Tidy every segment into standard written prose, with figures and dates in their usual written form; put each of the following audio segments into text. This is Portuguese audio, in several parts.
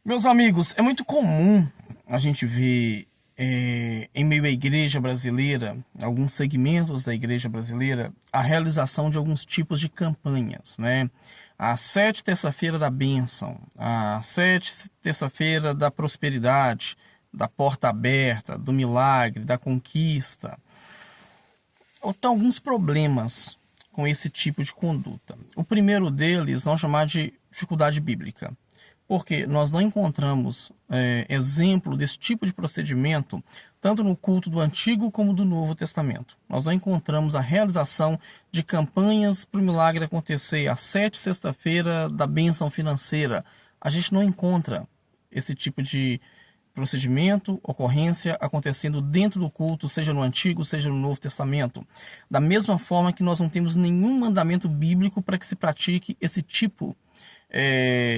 Meus amigos, é muito comum a gente ver em meio à igreja brasileira, alguns segmentos da igreja brasileira, a realização de alguns tipos de campanhas, né? A sete terça-feira da bênção, a sete terça-feira da prosperidade, da porta aberta, do milagre, da conquista. Tem alguns problemas com esse tipo de conduta. O primeiro deles nós chamamos de dificuldade bíblica, porque nós não encontramos exemplo desse tipo de procedimento tanto no culto do Antigo como do Novo Testamento. Nós não encontramos a realização de campanhas para o milagre acontecer, a sete sexta-feira da bênção financeira. A gente não encontra esse tipo de procedimento, ocorrência acontecendo dentro do culto, seja no Antigo, seja no Novo Testamento. Da mesma forma que nós não temos nenhum mandamento bíblico para que se pratique esse tipo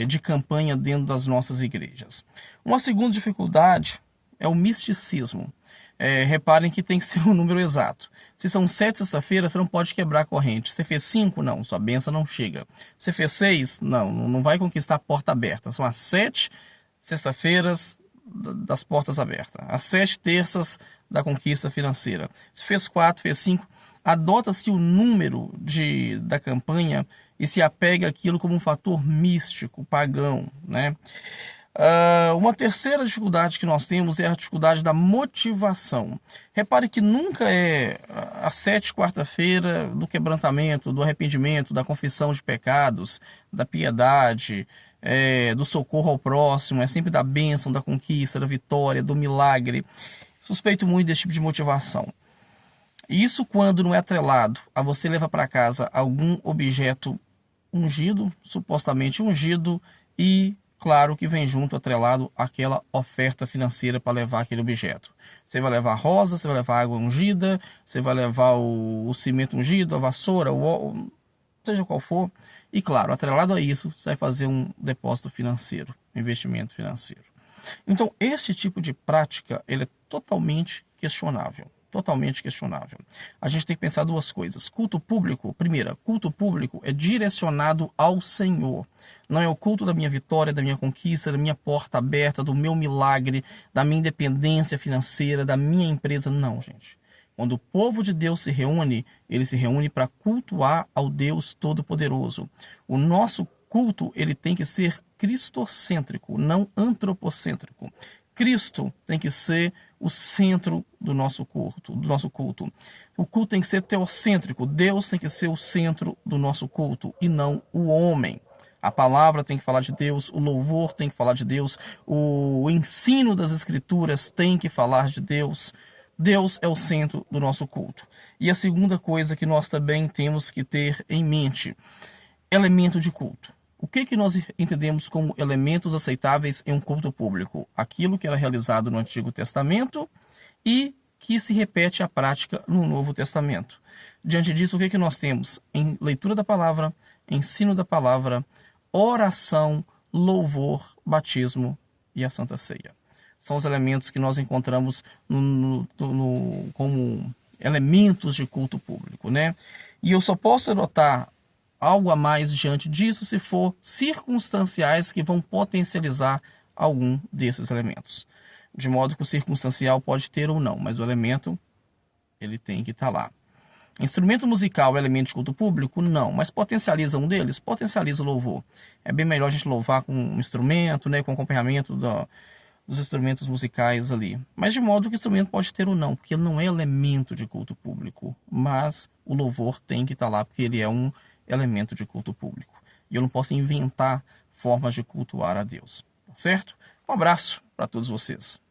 de campanha dentro das nossas igrejas. Uma segunda dificuldade é o misticismo. Reparem que tem que ser um número exato. Se são 7 sexta-feiras, você não pode quebrar a corrente. Você fez 5? Não, sua bênção não chega. Você fez 6? Não vai conquistar a porta aberta. São as 7 sexta-feiras das portas abertas, as 7 terças da conquista financeira. Se fez 4, fez 5, adota-se o número da campanha e se apega aquilo como um fator místico, pagão, né? Uma terceira dificuldade que nós temos é a dificuldade da motivação. Repare que nunca é a 7 quarta-feira do quebrantamento, do arrependimento, da confissão de pecados, da piedade, do socorro ao próximo, é sempre da bênção, da conquista, da vitória, do milagre. Suspeito muito desse tipo de motivação. E isso quando não é atrelado a você levar para casa algum objeto ungido, supostamente ungido, e claro que vem junto atrelado aquela oferta financeira para levar aquele objeto. Você vai levar rosa, você vai levar água ungida, você vai levar o cimento ungido, a vassoura, seja qual for. E claro, atrelado a isso, você vai fazer um depósito financeiro, um investimento financeiro. Então, este tipo de prática, ele é totalmente questionável. Totalmente questionável. A gente tem que pensar duas coisas. Culto público, primeira, culto público é direcionado ao Senhor. Não é o culto da minha vitória, da minha conquista, da minha porta aberta, do meu milagre, da minha independência financeira, da minha empresa. Não, gente. Quando o povo de Deus se reúne, ele se reúne para cultuar ao Deus Todo-Poderoso. O nosso culto, ele tem que ser cristocêntrico, não antropocêntrico. Cristo tem que ser o centro do nosso culto. O culto tem que ser teocêntrico. Deus tem que ser o centro do nosso culto e não o homem. A palavra tem que falar de Deus, o louvor tem que falar de Deus, o ensino das Escrituras tem que falar de Deus. Deus é o centro do nosso culto. E a segunda coisa que nós também temos que ter em mente, elemento de culto. O que nós entendemos como elementos aceitáveis em um culto público? Aquilo que era realizado no Antigo Testamento e que se repete a prática no Novo Testamento. Diante disso, o que nós temos? Em leitura da palavra, ensino da palavra, oração, louvor, batismo e a Santa Ceia. São os elementos que nós encontramos como elementos de culto público, né? E eu só posso adotar algo a mais diante disso se for circunstanciais que vão potencializar algum desses elementos. De modo que o circunstancial pode ter ou não, mas o elemento ele tem que estar lá. Instrumento musical é elemento de culto público? Não, mas potencializa um deles? Potencializa o louvor. É bem melhor a gente louvar com um instrumento, né, com acompanhamento dos instrumentos musicais ali. Mas de modo que o instrumento pode ter ou não, porque ele não é elemento de culto público, mas o louvor tem que estar lá, porque ele é um elemento de culto público. E eu não posso inventar formas de cultuar a Deus. Certo? Um abraço para todos vocês.